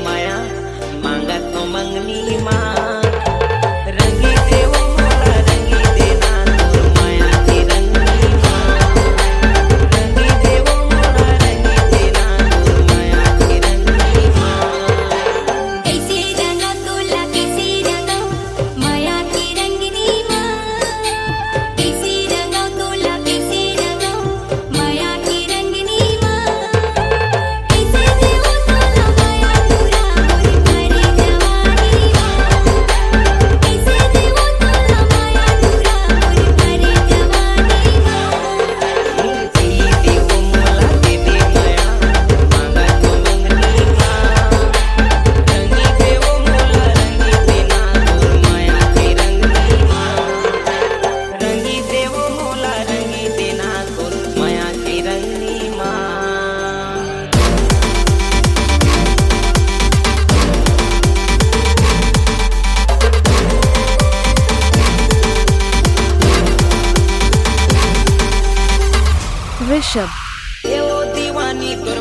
माया मांगत तो मंगनी माँ रंगी देव मोला रंगी देना तोर माया की रंगी माँ रंगी देव मोला रंगी देना तोर माया की रंगी माँ कैसे रंगा तोला कैसे रंगा माया की रंगनी माँ कैसे रंगा तोला कैसे रंगा माया की रंगनी माँ कैसे देव तोला माया पूरा मोरी भरे जवानी माँ कैसे देव तोला माया पूरा मोरी भरे जवानी माँ रंगी देव मोला देवी माया मांगत तो मंगनी माँ रंगी देव मोला रंगी देना तोर माया की रंगी माँ रंगी देव मोला रंगी देना तोर माया की रंगी माँ ऋषभ, ये वो दीवानी तोर